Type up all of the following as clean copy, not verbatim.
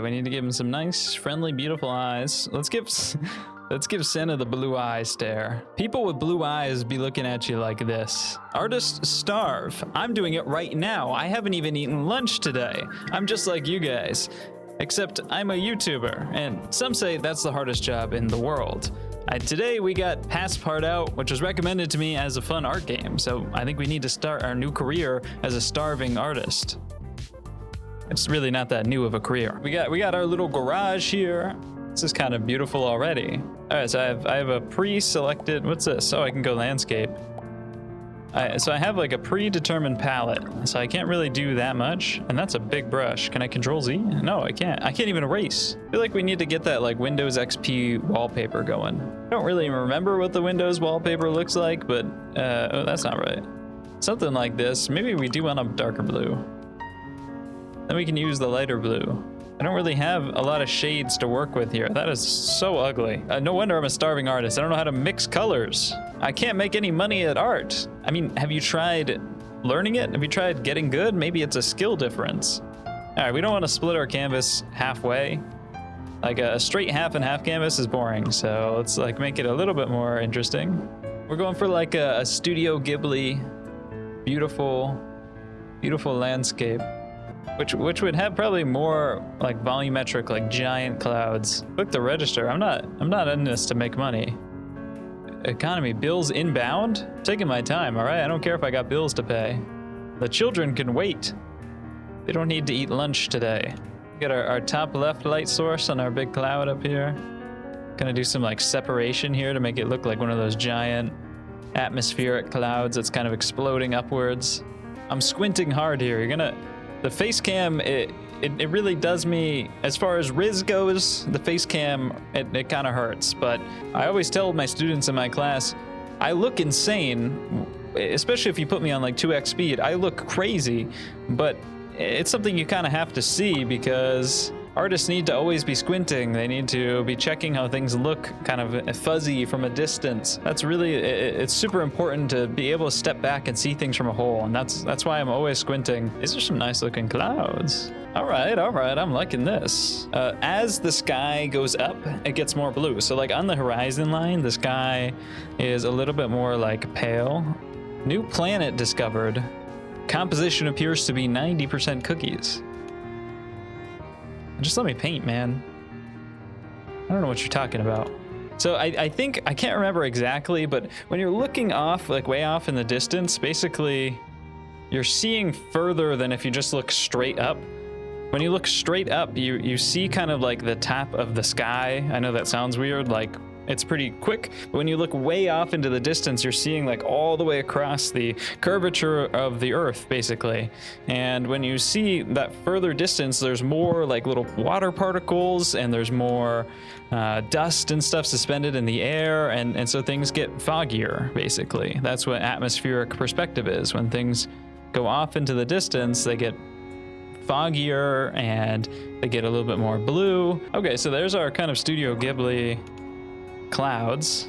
We need to give him some nice, friendly, beautiful eyes. Let's give Santa the blue eye stare. People with blue eyes be looking at you like this. Artists starve. I'm doing it right now. I haven't even eaten lunch today. I'm just like you guys. Except I'm a YouTuber, and some say that's the hardest job in the world. Today we got Pass Part Out, which was recommended to me as a fun art game, so I think we need to start our new career as a starving artist. It's really not that new of a career. We got our little garage here. This is kind of beautiful already. All right, so I have a pre-selected, what's this? Oh, I can go landscape. So I have like a predetermined palette, so I can't really do that much. And that's a big brush. Can I Control Z? No, I can't. I can't even erase. I feel like we need to get that like Windows XP wallpaper going. I don't really remember what the Windows wallpaper looks like, but oh, that's not right. Something like this. Maybe we do want a darker blue. Then we can use the lighter blue. I don't really have a lot of shades to work with here. That is so ugly. No wonder I'm a starving artist. I don't know how to mix colors. I can't make any money at art. I mean, have you tried learning it? Have you tried getting good? Maybe it's a skill difference. All right, we don't want to split our canvas halfway. Like a straight half and half canvas is boring. So let's like make it a little bit more interesting. We're going for like a Studio Ghibli, beautiful landscape. Which would have probably more like volumetric, like giant clouds. Click the register. I'm not in this to make money. Economy, bills inbound? Taking my time, all right? I don't care if I got bills to pay. The children can wait. They don't need to eat lunch today. Get our top left light source on our big cloud up here. Gonna do some like separation here to make it look like one of those giant atmospheric clouds that's kind of exploding upwards. I'm squinting hard here. The face cam, it really does me, as far as Riz goes, the face cam, it kind of hurts. But I always tell my students in my class, I look insane, especially if you put me on like 2x speed. I look crazy, but it's something you kind of have to see because artists need to always be squinting. They need to be checking how things look kind of fuzzy from a distance. That's really, it's super important to be able to step back and see things from a whole. And that's why I'm always squinting. These are some nice looking clouds. All right, I'm liking this. As the sky goes up, it gets more blue. So like on the horizon line, the sky is a little bit more like pale. New planet discovered. Composition appears to be 90% cookies. Just let me paint, man. I don't know what you're talking about. So I think, I can't remember exactly, but when you're looking off, like way off in the distance, basically you're seeing further than if you just look straight up. When you look straight up, you see kind of like the top of the sky. I know that sounds weird, like it's pretty quick, but when you look way off into the distance, you're seeing like all the way across the curvature of the earth, basically. And when you see that further distance, there's more like little water particles and there's more dust and stuff suspended in the air. And so things get foggier, basically. That's what atmospheric perspective is. When things go off into the distance, they get foggier and they get a little bit more blue. Okay, so there's our kind of Studio Ghibli clouds.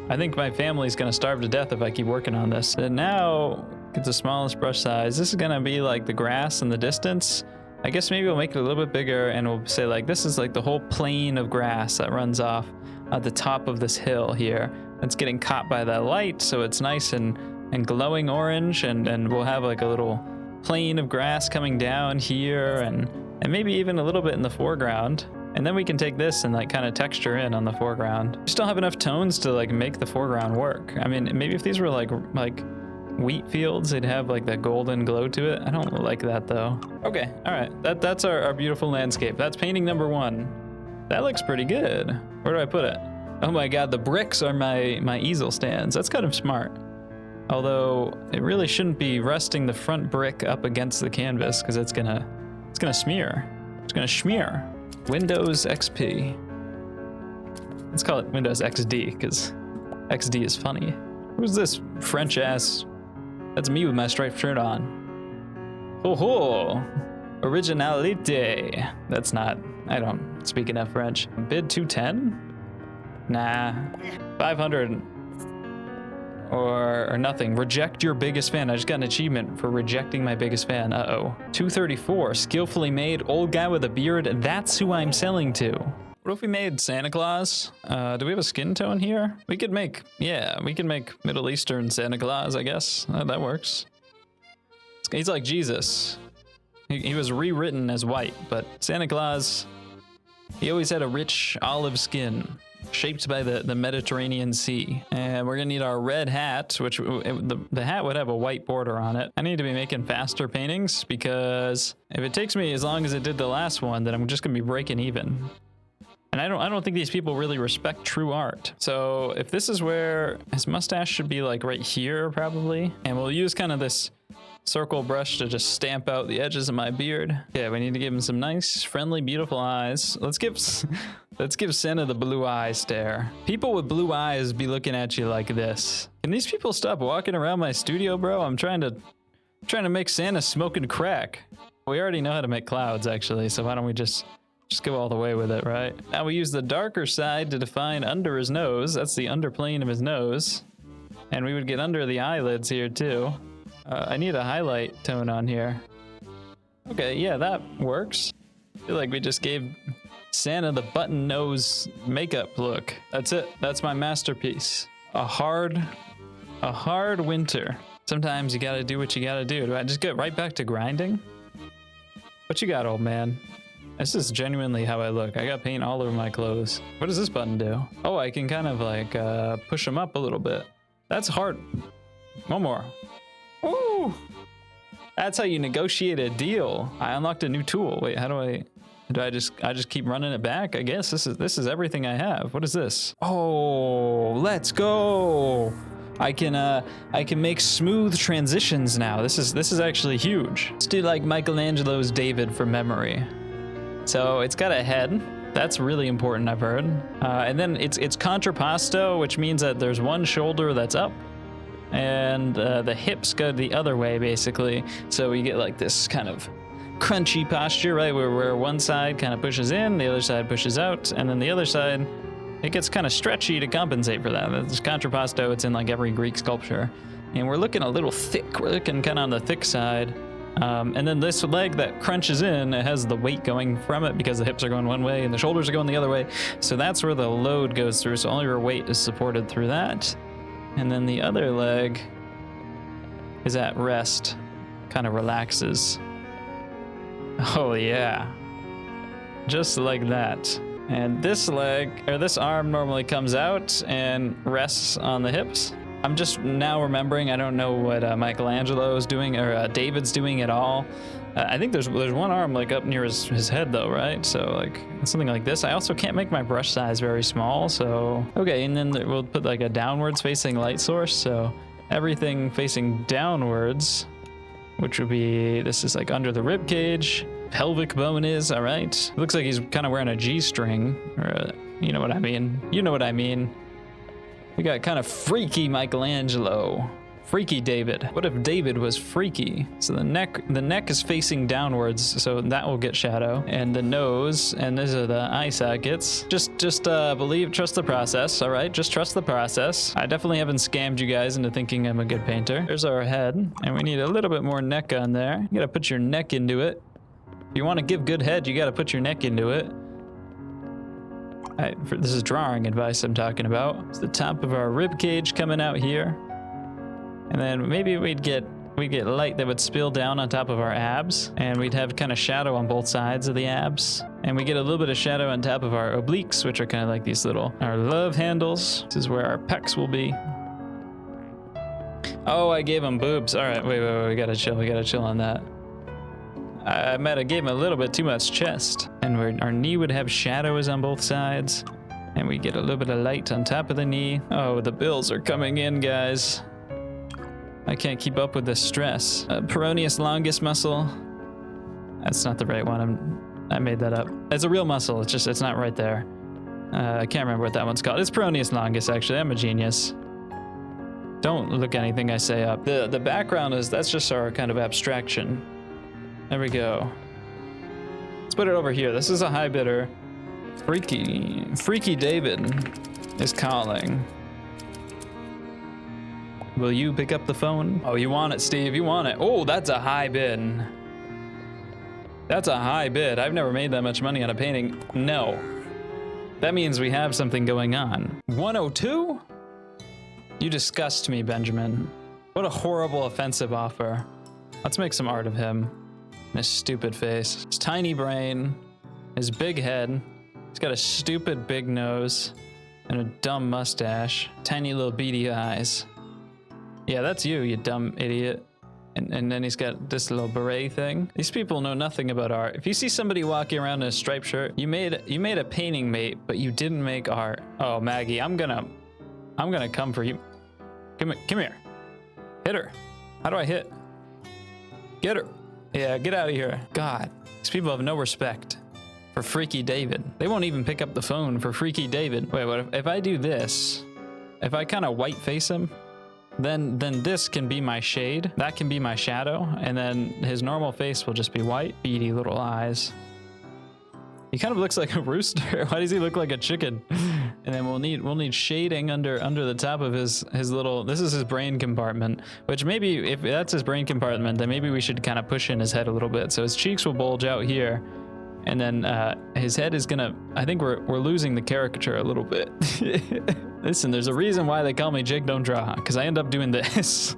I think my family's gonna starve to death if I keep working on this. And now, get the smallest brush size. This is gonna be like the grass in the distance. I guess maybe we'll make it a little bit bigger and we'll say like, this is like the whole plain of grass that runs off at the top of this hill here. It's getting caught by that light, so it's nice and glowing orange, and we'll have like a little plain of grass coming down here and maybe even a little bit in the foreground. And then we can take this and like kind of texture in on the foreground. We still have enough tones to like make the foreground work. I mean, maybe if these were like wheat fields, they'd have like that golden glow to it. I don't like that though. Okay, all right, that's our beautiful landscape. That's painting number 1. That looks pretty good. Where do I put it? Oh my God, the bricks are my easel stands. That's kind of smart. Although it really shouldn't be resting the front brick up against the canvas because it's gonna smear. It's gonna schmear. Windows XP. Let's call it Windows XD because XD is funny. Who's this French ass? That's me with my striped shirt on. Ho ho! Originalite. That's not, I don't speak enough French. Bid 210? Nah. 500. or nothing. Reject your biggest fan. I just got an achievement for rejecting my biggest fan. Uh-oh. 234, skillfully made, old guy with a beard. That's who I'm selling to. What if we made Santa Claus? Do we have a skin tone here? We could make, yeah, we can make Middle Eastern Santa Claus, I guess. That works. He's like Jesus. He was rewritten as white, but Santa Claus, he always had a rich olive skin shaped by the Mediterranean Sea. And we're gonna need our red hat, which the hat would have a white border on it. I need to be making faster paintings because if it takes me as long as it did the last one, then I'm just gonna be breaking even. And I don't think these people really respect true art. So if this is where his mustache should be, like right here probably, and we'll use kind of this circle brush to just stamp out the edges of my beard. Yeah, we need to give him some nice, friendly, beautiful eyes. Let's give Santa the blue eye stare. People with blue eyes be looking at you like this. Can these people stop walking around my studio, bro? I'm trying to make Santa smoking crack. We already know how to make clouds, actually, so why don't we just go all the way with it, right? Now we use the darker side to define under his nose. That's the underplane of his nose. And we would get under the eyelids here too. I need a highlight tone on here. Okay, yeah, that works. I feel like we just gave Santa the button nose makeup look. That's it. That's my masterpiece. A hard winter. Sometimes you gotta do what you gotta do. Do I just get right back to grinding? What you got, old man? This is genuinely how I look. I got paint all over my clothes. What does this button do? Oh, I can kind of like push them up a little bit. That's hard. One more. Ooh! That's how you negotiate a deal. I unlocked a new tool. Wait, how do I just keep running it back? I guess this is everything I have. What is this? Oh, let's go. I can make smooth transitions now. This is actually huge. Let's do like Michelangelo's David from memory. So it's got a head. That's really important, I've heard. And then it's contrapposto, which means that there's one shoulder that's up and the hips go the other way, basically. So we get like this kind of crunchy posture, right? Where one side kind of pushes in, the other side pushes out, and then the other side, it gets kind of stretchy to compensate for that. It's contrapposto, it's in like every Greek sculpture. And we're looking a little thick. We're looking kind of on the thick side. And then this leg that crunches in, it has the weight going from it because the hips are going one way and the shoulders are going the other way. So that's where the load goes through. So all your weight is supported through that. And then the other leg is at rest, kind of relaxes. Oh yeah, just like that. And this leg, or this arm normally comes out and rests on the hips. I'm just now remembering, I don't know what Michelangelo is doing or David's doing at all. I think there's one arm like up near his head though, right? So like something like this. I also can't make my brush size very small, so. Okay, and then we'll put like a downwards facing light source. So everything facing downwards, which would be, this is like under the rib cage. Pelvic bone is, all right. Looks like he's kind of wearing a G-string, or you know what I mean. You know what I mean. We got kind of freaky Michelangelo. Freaky David. What if David was freaky? So the neck is facing downwards, so that will get shadow. And the nose, and these are the eye sockets. Just trust the process, all right? Just trust the process. I definitely haven't scammed you guys into thinking I'm a good painter. There's our head, and we need a little bit more neck on there. You gotta put your neck into it. If you want to give good head, you gotta put your neck into it. This is drawing advice I'm talking about. It's the top of our rib cage coming out here. And then maybe we'd get light that would spill down on top of our abs, and we'd have kind of shadow on both sides of the abs. And we get a little bit of shadow on top of our obliques, which are kind of like these our love handles. This is where our pecs will be. Oh, I gave him boobs. All right, wait, we gotta chill on that. I might have gave him a little bit too much chest. And our knee would have shadows on both sides. And we get a little bit of light on top of the knee. Oh, the bills are coming in, guys. I can't keep up with the stress. Peroneus longus muscle. That's not the right one. I made that up. It's a real muscle. It's not right there. I can't remember what that one's called. It's Peroneus longus, actually. I'm a genius. Don't look anything I say up. The background that's just our kind of abstraction. There we go. Let's put it over here. This is a high bidder. Freaky David is calling. Will you pick up the phone? Oh, you want it, Steve, you want it. Oh, that's a high bid. That's a high bid. I've never made that much money on a painting. No. That means we have something going on. 102? You disgust me, Benjamin. What a horrible, offensive offer. Let's make some art of him. His stupid face. His tiny brain. His big head. He's got a stupid big nose. And a dumb mustache. Tiny little beady eyes. Yeah, that's you, you dumb idiot. And then he's got this little beret thing. These people know nothing about art. If you see somebody walking around in a striped shirt, you made a painting, mate, but you didn't make art. Oh, Maggie, I'm gonna come for you. Come here. Hit her. How do I hit? Get her. Yeah, get out of here. God, these people have no respect for Freaky David. They won't even pick up the phone for Freaky David. Wait, what if I do this? If I kind of white face him, then this can be my shade. That can be my shadow. And then his normal face will just be white, beady little eyes. He kind of looks like a rooster. Why does he look like a chicken? And then we'll need shading under the top of his little, this is his brain compartment, which maybe if that's his brain compartment, then maybe we should kind of push in his head a little bit. So his cheeks will bulge out here. And then his head is gonna, I think we're losing the caricature a little bit. Listen, there's a reason why they call me Jake Don't Draw, because I end up doing this.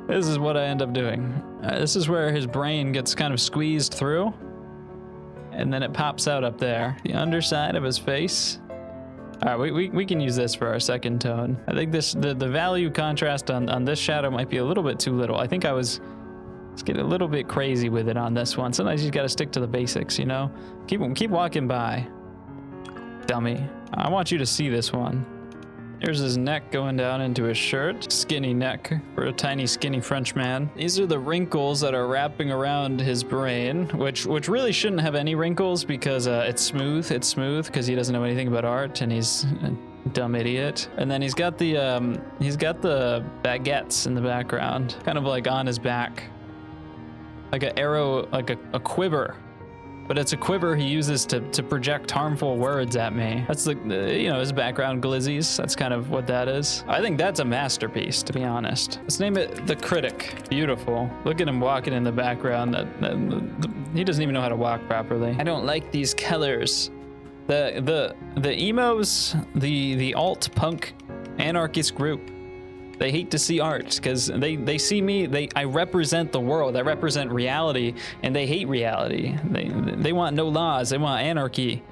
This is what I end up doing. This is where his brain gets kind of squeezed through, and then it pops out up there. The underside of his face. All right, we can use this for our second tone. I think the value contrast on this shadow might be a little bit too little. I think let's get a little bit crazy with it on this one. Sometimes you gotta stick to the basics, you know? Keep walking by, dummy. I want you to see this one. Here's his neck going down into his shirt. Skinny neck for a tiny, skinny French man. These are the wrinkles that are wrapping around his brain, which really shouldn't have any wrinkles because it's smooth. It's smooth because he doesn't know anything about art and he's a dumb idiot. And then he's got the baguettes in the background, kind of like on his back. Like an arrow, like a quiver, but it's a quiver he uses to project harmful words at me. That's his background glizzies. That's kind of what that is. I think that's a masterpiece, to be honest. Let's name it the Critic. Beautiful. Look at him walking in the background. He doesn't even know how to walk properly. I don't like these colors. The emos, the alt punk anarchist group. They hate to see art because they see me, I represent the world, I represent reality, and they hate reality. They want no laws, they want anarchy,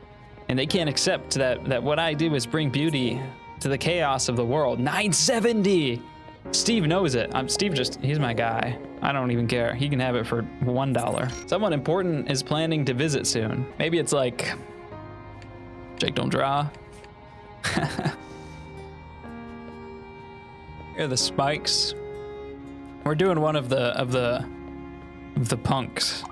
and they can't accept that what I do is bring beauty to the chaos of the world. 970! Steve knows it. He's my guy. I don't even care. He can have it for $1. Someone important is planning to visit soon. Maybe it's like, Jake Don't Draw. Here are the spikes. We're doing one of the punks.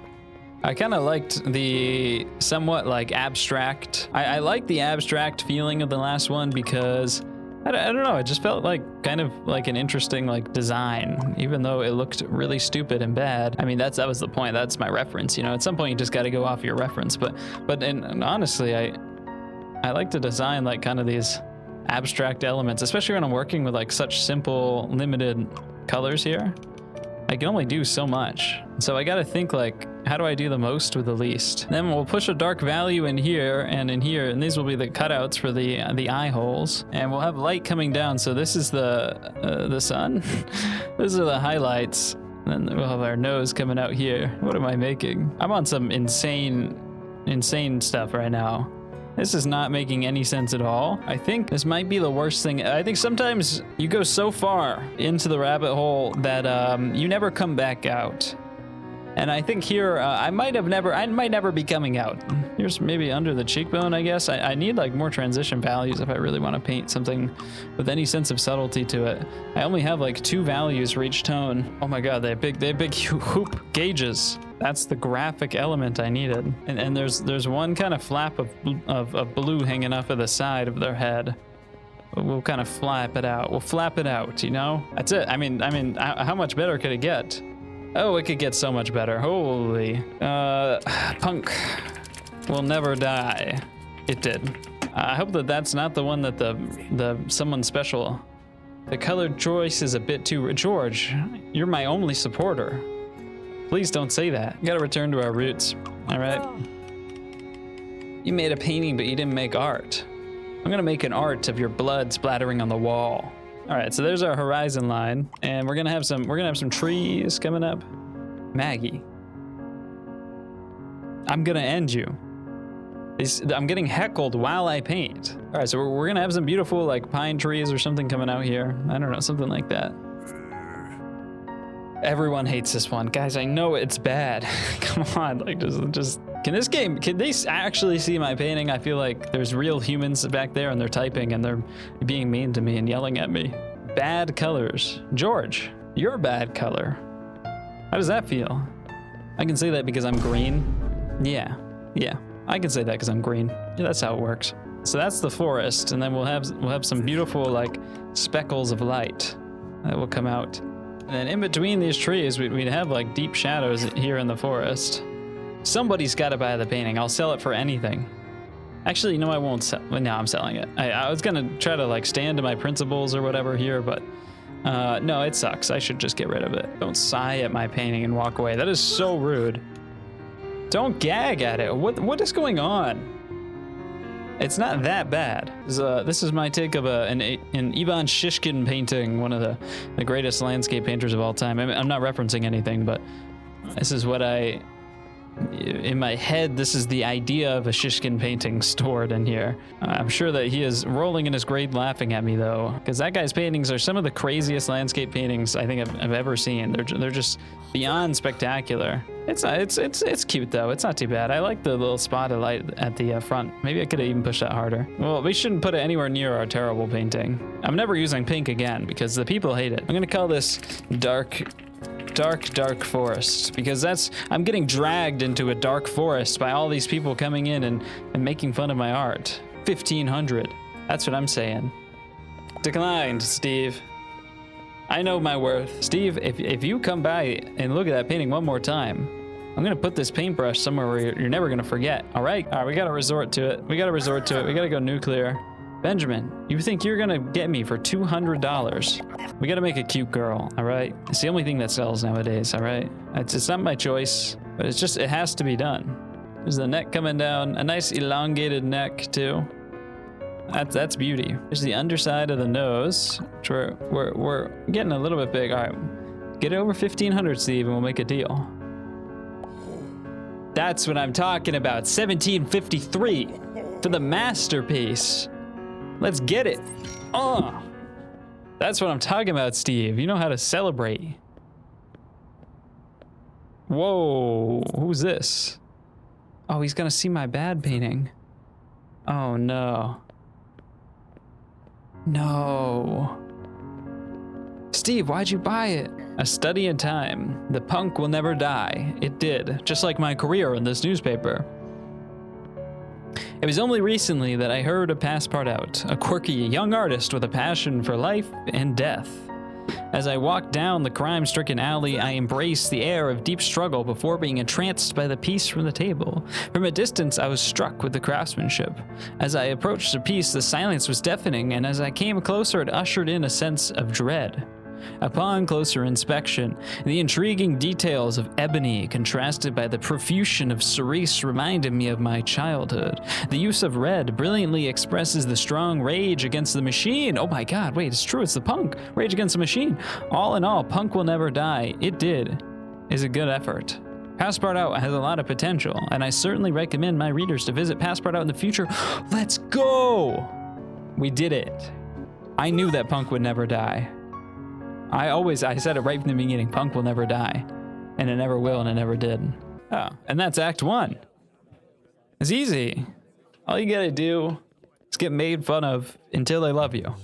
I kind of liked the somewhat like abstract. I like the abstract feeling of the last one because I don't know. It just felt like kind of like an interesting like design, even though it looked really stupid and bad. I mean, that was the point. That's my reference. You know, at some point you just got to go off your reference. But honestly, I like to design like kind of these abstract elements, especially when I'm working with like such simple limited colors here. I can only do so much, so I gotta think like, how do I do the most with the least? Then we'll push a dark value in here and in here, and these will be the cutouts for the eye holes, and we'll have light coming down. So this is the sun. These are the highlights. Then we'll have our nose coming out here. What am I making? I'm on some insane stuff right now. This is not making any sense at all. I think this might be the worst thing. I think sometimes you go so far into the rabbit hole that you never come back out. And I think here, I might never be coming out. Here's maybe under the cheekbone, I guess. I need like more transition values if I really want to paint something with any sense of subtlety to it. I only have like 2 values for each tone. Oh my God, they have big hoop gauges. That's the graphic element I needed. And there's one kind of flap of blue hanging off of the side of their head. We'll kind of flap it out. We'll flap it out, you know? That's it. I mean, how much better could it get? Oh, it could get so much better. Holy. Punk will never die. It did. I hope that that's not the one that the someone special The color choice is a bit too... George, you're my only supporter. Please don't say that. We gotta return to our roots, all right? You made a painting, but you didn't make art. I'm gonna make an art of your blood splattering on the wall. All right, so there's our horizon line, and we're gonna have some trees coming up. Maggie, I'm gonna end you. I'm getting heckled while I paint. All right, so we're gonna have some beautiful like pine trees or something coming out here. I don't know, something like that. Everyone hates this one. Guys, I know it's bad. Come on, like just, can they actually see my painting? I feel like there's real humans back there and they're typing and they're being mean to me and yelling at me. Bad colors. George, you're a bad color. How does that feel? I can say that because I'm green. Yeah. I can say that because I'm green. Yeah, that's how it works. So that's the forest, and then we'll have some beautiful like speckles of light that will come out. And then in between these trees, we'd have like deep shadows here in the forest. Somebody's got to buy the painting. I'll sell it for anything. Actually, no, I won't sell. Well, no, I'm selling it. I was gonna try to like stand to my principles or whatever here, but no, it sucks. I should just get rid of it. Don't sigh at my painting and walk away. That is so rude. Don't gag at it. What is going on? It's not that bad. This is my take of an Ivan Shishkin painting, one of the greatest landscape painters of all time. I'm not referencing anything, but this is what in my head, this is the idea of a Shishkin painting stored in here. I'm sure that he is rolling in his grave laughing at me though, because that guy's paintings are some of the craziest landscape paintings I think I've ever seen. They're just beyond spectacular. It's cute though. It's not too bad. I like the little spot of light at the front. Maybe I could have even pushed that harder. Well, we shouldn't put it anywhere near our terrible painting. I'm never using pink again because the people hate it. I'm gonna call this dark forest, because I'm getting dragged into a dark forest by all these people coming in and making fun of my art. 1,500. That's what I'm saying. Declined, Steve. I know my worth. Steve, if you come by and look at that painting one more time, I'm gonna put this paintbrush somewhere where you're never gonna forget. All right, we gotta resort to it. We gotta go nuclear. Benjamin, you think you're gonna get me for $200? We gotta make a cute girl, all right? It's the only thing that sells nowadays, all right? It's not my choice, but it has to be done. There's the neck coming down, a nice elongated neck too. That's beauty. There's the underside of the nose, which we're getting a little bit big. All right, get it over 1,500, Steve, and we'll make a deal. That's what I'm talking about. 1753 for the masterpiece. Let's get it. Oh, that's what I'm talking about, Steve. You know how to celebrate. Whoa, who's this? Oh, he's gonna see my bad painting. Oh no. No. Steve, why'd you buy it? A study in time. The punk will never die. It did, just like my career in this newspaper. It was only recently that I heard of Passepartout, a quirky young artist with a passion for life and death. As I walked down the crime-stricken alley, I embraced the air of deep struggle before being entranced by the piece from the table. From a distance, I was struck with the craftsmanship. As I approached the piece, the silence was deafening, and as I came closer, it ushered in a sense of dread. Upon closer inspection, the intriguing details of ebony contrasted by the profusion of cerise reminded me of my childhood. The use of red brilliantly expresses the strong rage against the machine. Oh my god, wait, it's true, it's the punk. Rage against the machine. All in all, punk will never die. It did. Is a good effort. Passepartout has a lot of potential, and I certainly recommend my readers to visit Passepartout in the future. Let's go! We did it. I knew that punk would never die. I said it right from the beginning, punk will never die. And it never will, and it never did. Oh, and that's Act 1. It's easy. All you gotta do is get made fun of until they love you.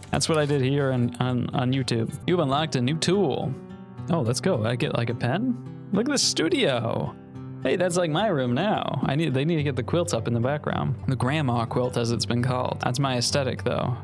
That's what I did here on YouTube. You've unlocked a new tool. Oh, let's go. I get like a pen? Look at the studio. Hey, that's like my room now. They need to get the quilts up in the background. The grandma quilt, as it's been called. That's my aesthetic, though.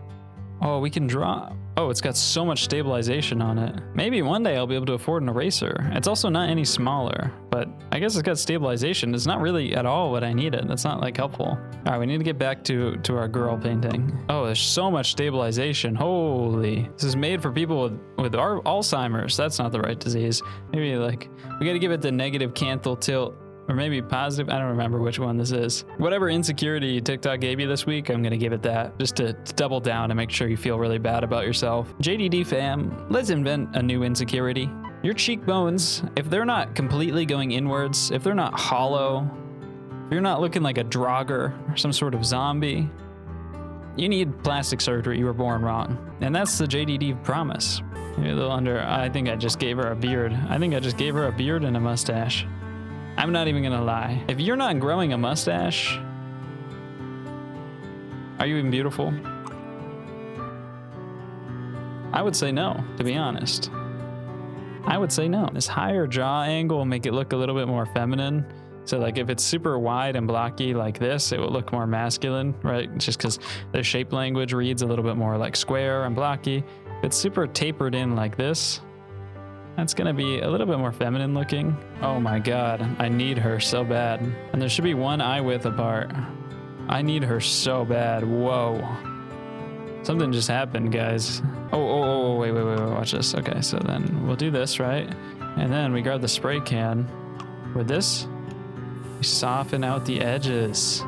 Oh, we can draw. Oh, it's got so much stabilization on it. Maybe one day I'll be able to afford an eraser. It's also not any smaller, but I guess it's got stabilization. It's not really at all what I needed. That's not like helpful. All right, we need to get back to our girl painting. Oh, there's so much stabilization. Holy. This is made for people with Alzheimer's. That's not the right disease. Maybe like, we gotta give it the negative canthal tilt. Or maybe positive. I don't remember which one this is. Whatever insecurity TikTok gave you this week, I'm going to give it that. Just to double down and make sure you feel really bad about yourself. JDD fam, let's invent a new insecurity. Your cheekbones, if they're not completely going inwards, if they're not hollow, if you're not looking like a Draugr or some sort of zombie, you need plastic surgery. You were born wrong. And that's the JDD promise. Maybe a little under. I think I just gave her a beard. I think I just gave her a beard and a mustache. I'm not even gonna lie. If you're not growing a mustache, are you even beautiful? I would say no, to be honest. I would say no. This higher jaw angle will make it look a little bit more feminine. So like if it's super wide and blocky like this, it will look more masculine, right? Just because the shape language reads a little bit more like square and blocky. If it's super tapered in like this, that's gonna be a little bit more feminine looking. Oh my God, I need her so bad. And there should be one eye width apart. I need her so bad, whoa. Something just happened, guys. Oh, wait, watch this. Okay, so then we'll do this, right? And then we grab the spray can. With this, we soften out the edges.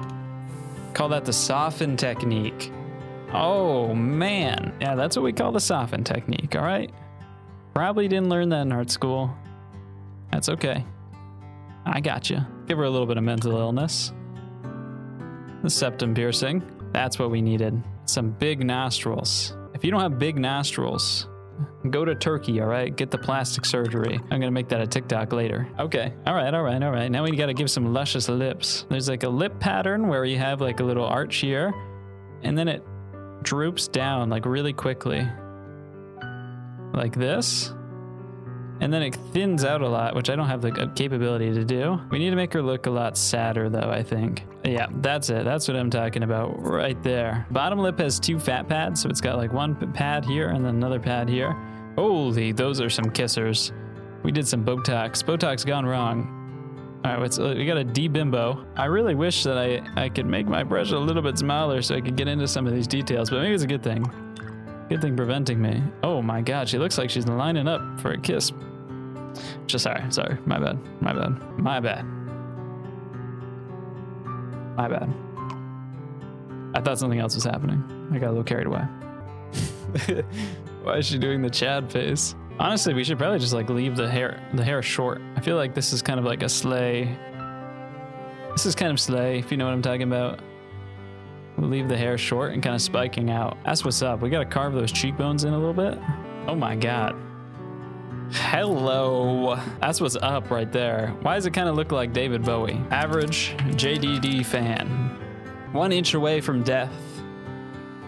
Call that the soften technique. Oh man, yeah, that's what we call the soften technique, all right? Probably didn't learn that in art school. That's okay. I got you. Give her a little bit of mental illness. The septum piercing. That's what we needed. Some big nostrils. If you don't have big nostrils, go to Turkey, all right? Get the plastic surgery. I'm gonna make that a TikTok later. Okay, all right. Now we gotta give some luscious lips. There's like a lip pattern where you have like a little arch here, and then it droops down like really quickly. Like this, and then it thins out a lot, which I don't have the capability to do. We need to make her look a lot sadder though, I think. Yeah, that's it. That's what I'm talking about right there. Bottom lip has 2 fat pads, so it's got like one pad here and then another pad here. Holy, those are some kissers. We did some Botox. Botox gone wrong. All right, we got a D-bimbo. I really wish that I could make my brush a little bit smaller so I could get into some of these details, but maybe it's a good thing. Good thing preventing me. Oh my God, she looks like she's lining up for a kiss. Just sorry, my bad. I thought something else was happening. I got a little carried away. Why is she doing the Chad face? Honestly, we should probably just like leave the hair short. I feel like this is kind of like a sleigh. This is kind of sleigh, if you know what I'm talking about. We'll leave the hair short and kind of spiking out. That's what's up. We got to carve those cheekbones in a little bit. Oh my God. Hello. That's what's up right there. Why does it kind of look like David Bowie? Average JDD fan. 1 inch away from death,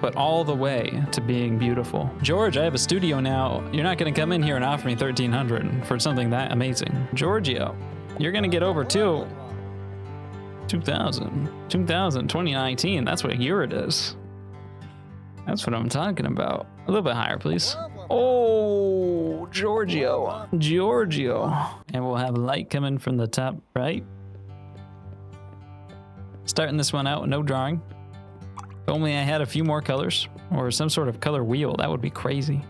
but all the way to being beautiful. George, I have a studio now. You're not going to come in here and offer me $1,300 for something that amazing. Giorgio, you're going to get over too. 2019, that's what year it is. That's what I'm talking about. A little bit higher, please. Oh, Giorgio. And we'll have light coming from the top right. Starting this one out with no drawing. If only I had a few more colors or some sort of color wheel, that would be crazy.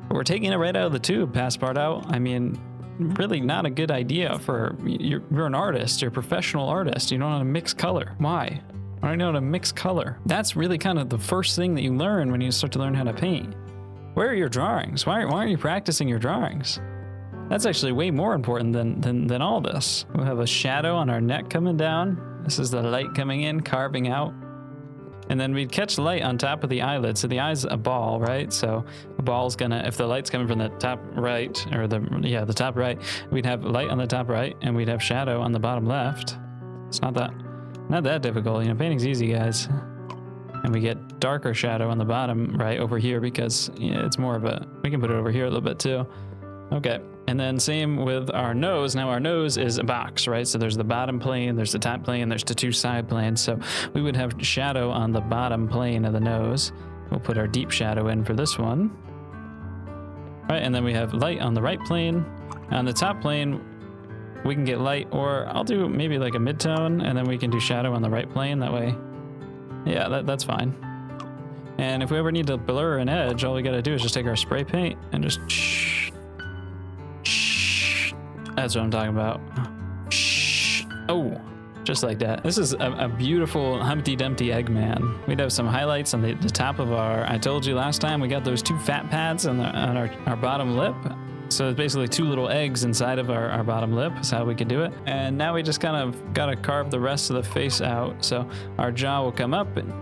But we're taking it right out of the tube, Passepartout. I mean, really not a good idea for, you're an artist, you're a professional artist. You don't know how to mix color. Why? I don't know how to mix color. That's really kind of the first thing that you learn when you start to learn how to paint. Where are your drawings? Why aren't you practicing your drawings? That's actually way more important than all this. We'll have a shadow on our neck coming down. This is the light coming in, carving out. And then we'd catch light on top of the eyelid. So the eye's a ball, right? So the ball's gonna, if the light's coming from the top right, or the top right, we'd have light on the top right, and we'd have shadow on the bottom left. It's not that difficult. You know, painting's easy, guys. And we get darker shadow on the bottom right over here because it's more of a, we can put it over here a little bit too. Okay, and then same with our nose. Now our nose is a box, right? So there's the bottom plane, there's the top plane, there's the 2 side planes. So we would have shadow on the bottom plane of the nose. We'll put our deep shadow in for this one. All right, and then we have light on the right plane. On the top plane, we can get light, or I'll do maybe like a mid-tone, and then we can do shadow on the right plane. That way, yeah, that's fine. And if we ever need to blur an edge, all we gotta do is just take our spray paint and just shh. That's what I'm talking about. Shh. Oh, just like that. This is a beautiful Humpty Dumpty Eggman. We'd have some highlights on the top of our, I told you last time, we got those 2 fat pads on our bottom lip. So it's basically 2 little eggs inside of our bottom lip is how we could do it. And now we just kind of got to carve the rest of the face out. So our jaw will come up and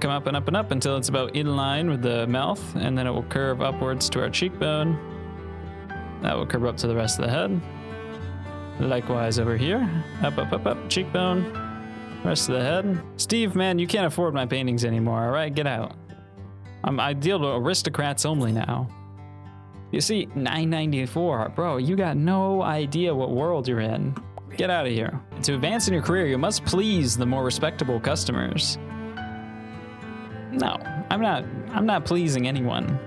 up and up and up until it's about in line with the mouth, and then it will curve upwards to our cheekbone. That will curve up to the rest of the head. Likewise over here, up, up, up, up, cheekbone, rest of the head. Steve, man, you can't afford my paintings anymore, all right? Get out. I deal with aristocrats only now. You see, $9.94, bro, you got no idea what world you're in. Get out of here. To advance in your career, you must please the more respectable customers. No, I'm not pleasing anyone.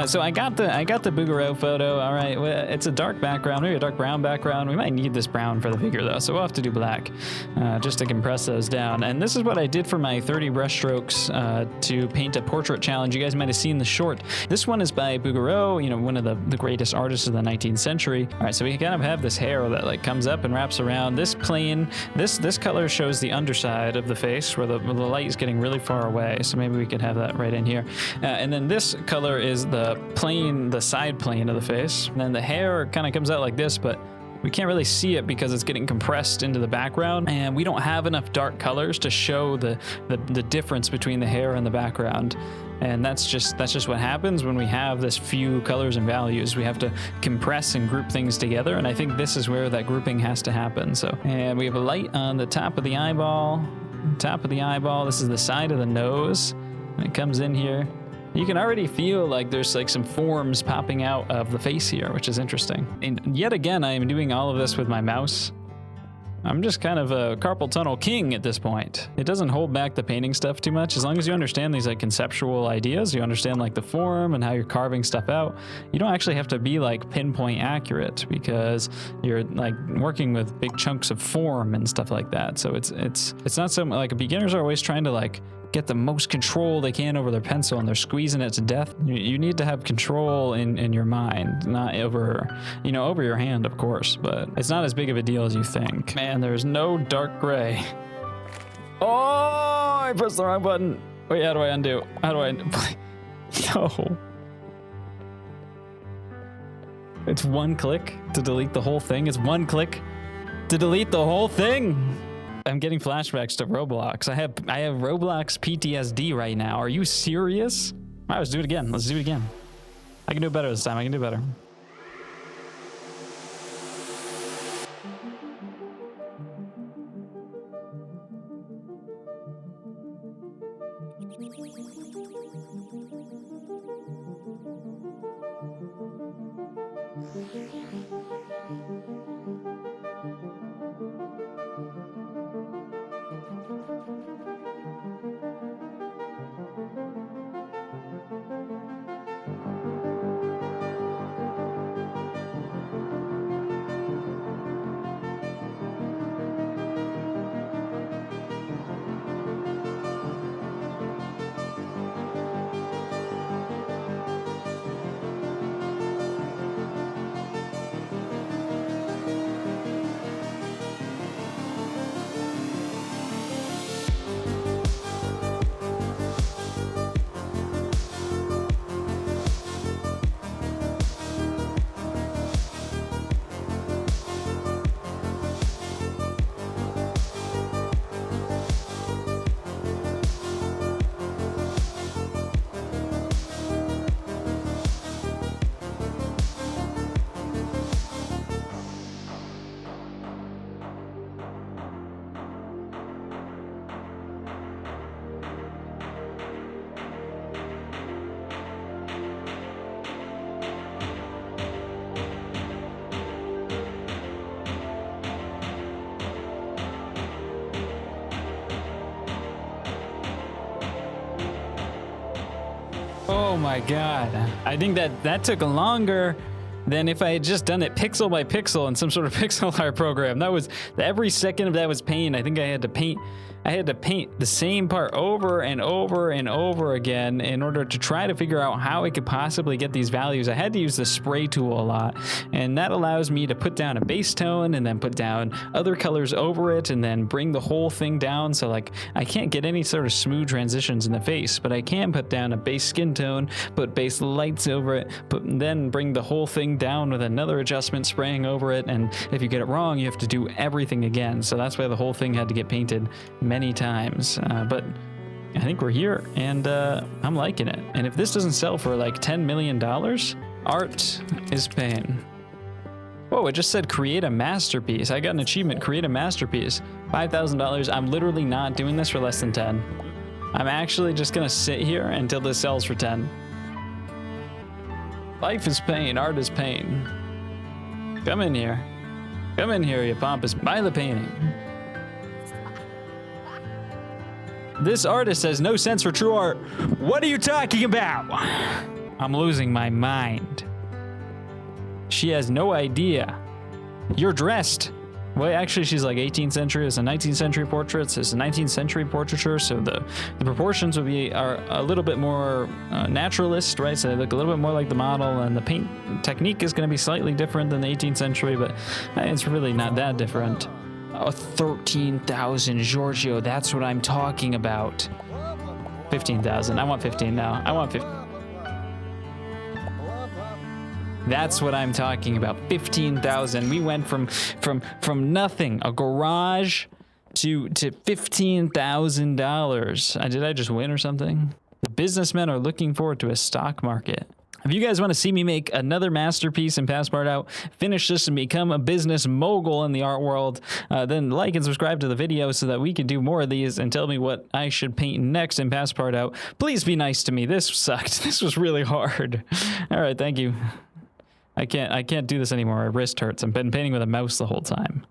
So I got the Bouguereau photo. All right, well, it's a dark background, maybe a dark brown background. We might need this brown for the figure though, so we'll have to do black just to compress those down. And this is what I did for my 30 brushstrokes to paint a portrait challenge. You guys might have seen the short. This one is by Bouguereau, you know, one of the greatest artists of the 19th century. All right, so we kind of have this hair that like comes up and wraps around. This plane, this color shows the underside of the face where the light is getting really far away. So maybe we could have that right in here. And then this color is the side plane of the face. And then the hair kind of comes out like this, but we can't really see it because it's getting compressed into the background, and we don't have enough dark colors to show the difference between the hair and the background. And that's just what happens when we have this few colors and values. We have to compress and group things together, and I think this is where that grouping has to happen. So, and we have a light on the top of the eyeball. This is the side of the nose, and it comes in here. You can already feel like there's like some forms popping out of the face here, which is interesting. And yet again, I am doing all of this with my mouse. I'm just kind of a carpal tunnel king at this point. It doesn't hold back the painting stuff too much. As long as you understand these like conceptual ideas, you understand like the form and how you're carving stuff out, you don't actually have to be like pinpoint accurate because you're like working with big chunks of form and stuff like that. So it's not so like beginners are always trying to like get the most control they can over their pencil, and they're squeezing it to death. You need to have control in your mind, not over your hand, of course, but it's not as big of a deal as you think. Man, there's no dark gray. Oh, I pressed the wrong button. Wait, how do I undo? No. It's one click to delete the whole thing. It's one click to delete the whole thing. I'm getting flashbacks to Roblox. I have Roblox PTSD right now. Are you serious? All right, let's do it again. I can do it better this time. I can do better. Oh my god. I think that took longer than if I had just done it pixel by pixel in some sort of pixel art program. That was every second of that was pain. I think I had to paint the same part over and over and over again in order to try to figure out how I could possibly get these values. I had to use the spray tool a lot, and that allows me to put down a base tone and then put down other colors over it and then bring the whole thing down. So like I can't get any sort of smooth transitions in the face, but I can put down a base skin tone, put base lights over it, then bring the whole thing down with another adjustment spraying over it. And if you get it wrong, you have to do everything again. So that's why the whole thing had to get painted many times, but I think we're here, and I'm liking it. And if this doesn't sell for like $10 million, art is pain. Whoa, it just said create a masterpiece. I got an achievement, create a masterpiece. $5,000. I'm literally not doing this for less than 10. I'm actually just gonna sit here until this sells for 10. Life is pain, art is pain. Come in here. Come in here, you pompous. Buy the painting. This artist has no sense for true art. What are you talking about? I'm losing my mind. She has no idea. You're dressed. Well, actually, she's like 18th century. It's a 19th century portrait. It's a 19th century portraiture, so the proportions are a little bit more naturalist, right? So they look a little bit more like the model, and the paint technique is going to be slightly different than the 18th century, but it's really not that different. 13,000, Giorgio. That's what I'm talking about. 15,000. I want 15 now. I want 15. That's what I'm talking about. 15,000. We went from nothing, a garage, to $15,000. Did I just win or something? The businessmen are looking forward to a stock market. If you guys want to see me make another masterpiece in Passport Out, finish this and become a business mogul in the art world, then like and subscribe to the video so that we can do more of these, and tell me what I should paint next in Passport Out. Please be nice to me. This sucked. This was really hard. All right, thank you. I can't do this anymore. My wrist hurts. I've been painting with a mouse the whole time.